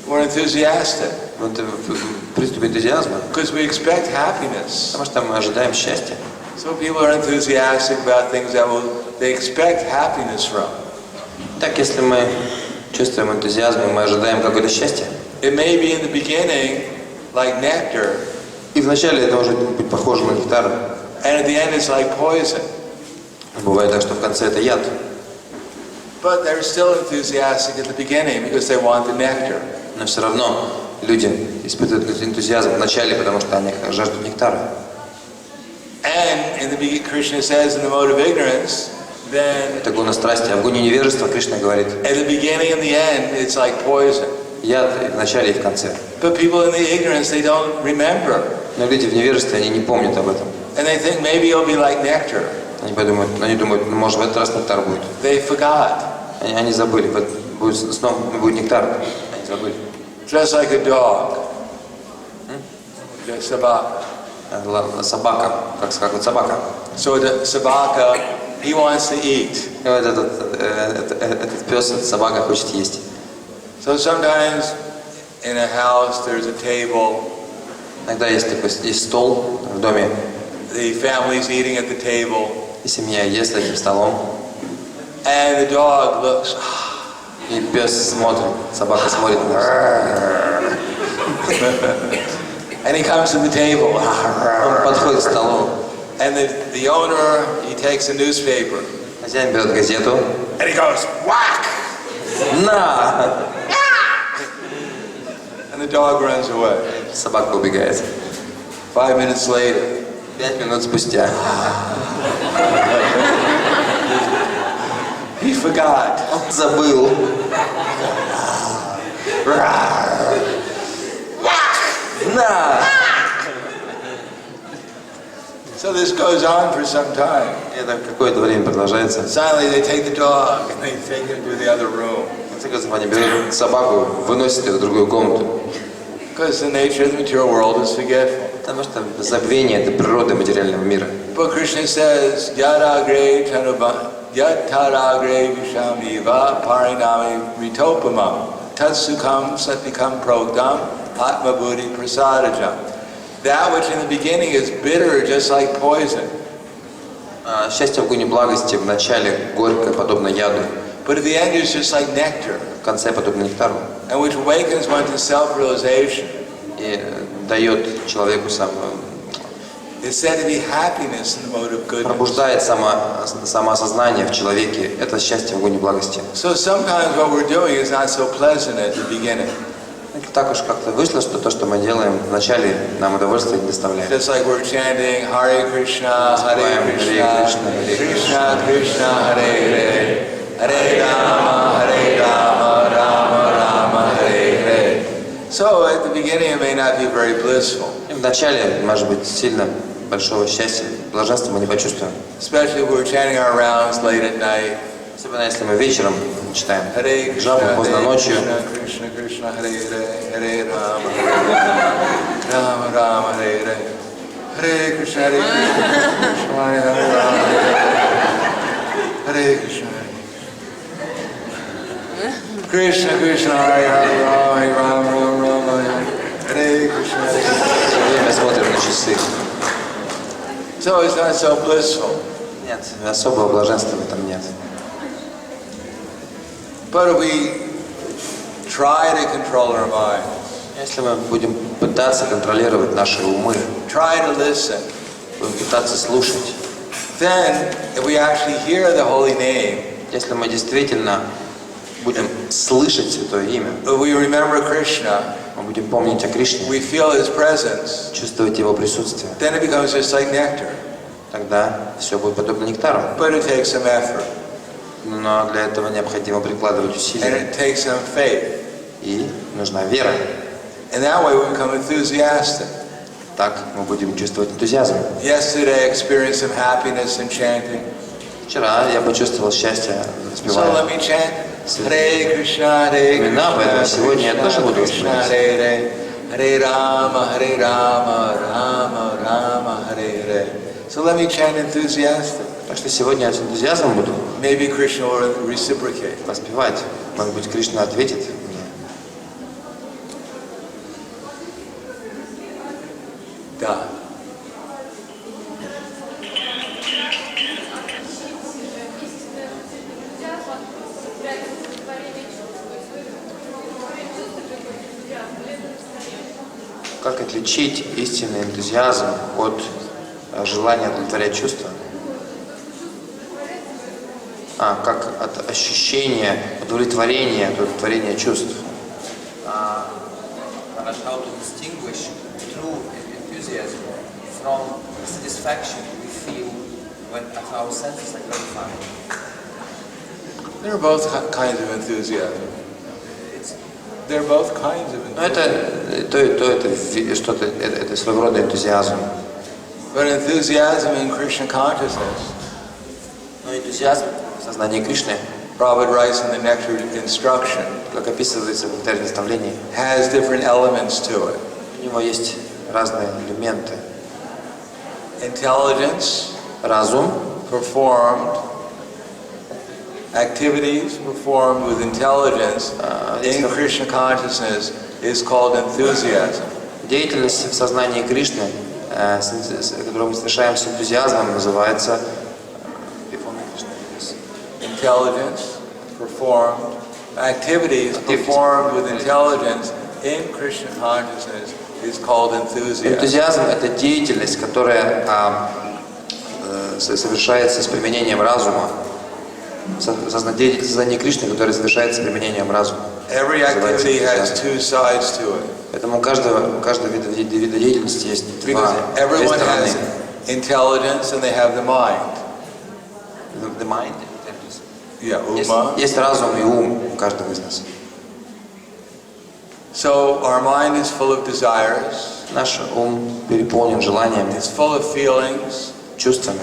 We're enthusiastic. Вот в приступе энтузиазма. Because we expect happiness. Потому что мы ожидаем счастья. So people are enthusiastic about things that they expect happiness from. Так, если мы чувствуем энтузиазм, и мы ожидаем какое-то счастье. It may be in the beginning like nectar. И вначале это может быть похоже на нектар. And at the end it's like poison. Бывает так, что в конце это яд. But they're still enthusiastic at the beginning because they want the nectar. Но все равно люди испытывают энтузиазм в начале, потому что они жаждут нектара. And in the beginning, Krishna says in the mode of ignorance, then Это гуна страсти, а в гуне невежества Кришна говорит, at the beginning and the end, it's like poison. яд и в начале, и в конце. But people in the ignorance, they don't remember. Но люди в невежестве, они не помнят об этом. And they think maybe it'll be like nectar. Они думают, ну, может, в этот раз нектар будет. They forgot. Они забыли, снова будет нектар. Они забыли. Just like a dog. Just собака. Собака, как вот собака. So the собака, he wants to eat. И вот этот пес, эта собака хочет есть. So sometimes in a house there's a table. Иногда есть стол в доме. The family's eating at the table. И семья ест за этим столом. And the dog looks. И пес смотрит, собака смотрит на нас. And he comes to the table. Он подходит к столу. And the owner, he takes a newspaper. Хозяин берет газету. And he goes, whack! На! And the dog runs away. Собака убегает. 5 minutes later. 5 минут спустя. He forgot. Он забыл. На! So this goes on for some time. Это какое-то время продолжается. Finally, they take the dog and they take him to the other room. В конце концов, они берут собаку, выносят ее в другую комнату. Because the nature of the material world is forgetful. Потому что забвение – это природа материального мира. But Krishna says, Yadagre vishamiva parinami ritopamam tatsukam satikam progdam atma buddhi prasadajam. That which in the beginning is bitter, just like poison. Счастье в гуне благости в начале горькое, подобно яду. But at the end is just like nectar. В конце подобно нектару. And which awakens one to self-realization. И дает человеку It's said to be happiness in the mode of goodness. пробуждает самоосознание в человеке. Это счастье в гуне благости. So sometimes what we're doing is not so pleasant at the beginning. Так уж как-то вышло, что то, что мы делаем вначале, нам удовольствия не доставляет. Just like we're chanting Hare Krishna, Hare Krishna, Krishna Krishna, Hare Hare, Hare Rama, Rama Rama, Hare Hare. So at the beginning it may not be very blissful. И вначале, может быть, сильно большого счастья, блаженства мы не почувствуем. Especially if we're chanting our rounds late at night. Особенно если мы вечером читаем Hare Krishna, джапу поздно ночью. Krishna Krishna, Hare Hare, Hare Rama, Rama Rama, Hare Hare, Hare Krishna, Hare Krishna, Hare Rama, Hare Krishna, Krishna Krishna, Hare Rama, Hare Rama, Rama Rama, Hare Krishna. Все время смотрим на часы. So it's not so blissful. Нет, особого блаженства в этом нет. But if we try to control our mind, Если мы будем пытаться контролировать наши умы, try to listen, будем пытаться слушать, then if we actually hear the holy name, если мы действительно будем слышать Святое Имя, if we remember Krishna, мы будем помнить о Кришне, we feel His presence, чувствовать Его присутствие, then it becomes just like nectar. тогда все будет подобно нектару. But it takes some effort, Но для этого необходимо прикладывать and усилия. it takes some faith. И нужна вера. And that way we become enthusiastic. Так мы будем чувствовать энтузиазм. Yesterday I experienced some happiness in chanting. Вчера я почувствовал счастье, So let спевая. me chant Hare Krishna, Hare Имена, поэтому Krishna, сегодня я тоже буду Krishna, воспевать. Hare Hare, Hare Rama, Hare Rama, Rama Rama, Hare Hare. So let me chant enthusiastic. Так что сегодня я с энтузиазмом буду Maybe Krishna will reciprocate. воспевать. Может быть, Кришна ответит мне. Да. Как отличить истинный энтузиазм от желания удовлетворять чувства? Как от ощущения удовлетворения, от удовлетворения чувств. How to distinguish true enthusiasm from satisfaction we feel when our senses are gratified. There are both kinds of enthusiasm. There are both kinds of Но enthusiasm. это то и то, это что-то, это своего рода энтузиазм. But enthusiasm in Krishna consciousness, Но энтузиазм в сознании Кришны, Prabhupada writes in the Nectar Instruction, как описывается в нектаре наставлений, has different elements to it. у него есть разные элементы. Intelligence, Разум, performed, activities performed with intelligence in Krishna consciousness is called enthusiasm. деятельность в сознании Кришны, которую мы совершаем с энтузиазмом, называется Intelligence, performed, activities performed with intelligence in Krishna consciousness is called enthusiasm. энтузиазм. Это деятельность, которая совершается с применением разума. Деятельность в сознании Кришны, которая совершается с применением разума. Every activity has two sides to it. Поэтому у каждого вида деятельности есть две Because everyone стороны. has intelligence and they have the mind. The mind. Yeah, Uma. Есть разум и ум у каждого из нас. So our mind is full of desires. Наш ум переполнен желаниями, It's full of feelings. чувствами.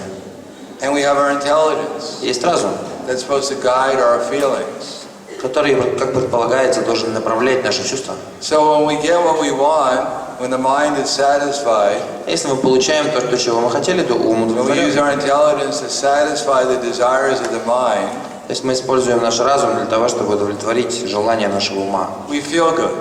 And we have our intelligence Есть разум, that's supposed to guide our feelings. который, как предполагается, должен направлять наши чувства. So when we get what we want, when the mind is satisfied, Если мы получаем то, чего мы хотели, то ум when we use удовлетворен. our intelligence to satisfy the desires of the mind, То есть мы используем наш разум для того, чтобы удовлетворить желания нашего ума. we feel good.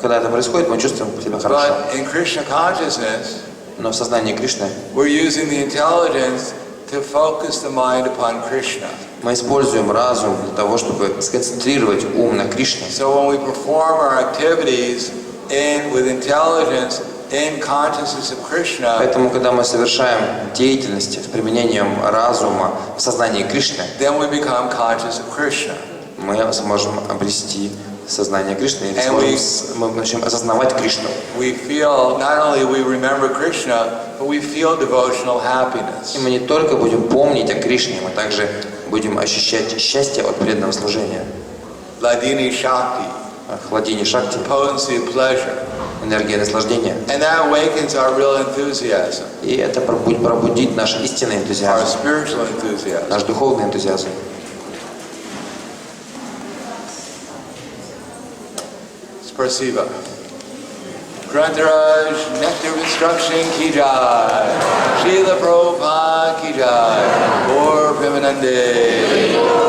Когда это происходит, мы чувствуем себя хорошо. But in Krishna consciousness, Но в сознании Кришны we're using the intelligence to focus the mind upon Krishna. мы используем разум для того, чтобы сконцентрировать ум на Кришне. So when we perform our activities with intelligence in consciousness of Krishna, Поэтому, когда мы совершаем деятельности с применением разума в сознании Кришны, then we become conscious of Krishna. мы сможем обрести сознание Кришны, или And мы начнем осознавать Кришну. We feel, not only we remember Krishna, but we feel devotional happiness. И мы не только будем помнить о Кришне, мы также будем ощущать счастье от преданного служения. Ladini Shakti. хладини шакти, potency of pleasure. энергия наслаждения. And that awakens our real enthusiasm, И это пробудит наш истинный our энтузиазм, spiritual enthusiasm. наш духовный энтузиазм. Spasiba. Grantaraj, Nectar of Instruction ki jai. Srila Prabhupada ki jai. Gaur Premanande.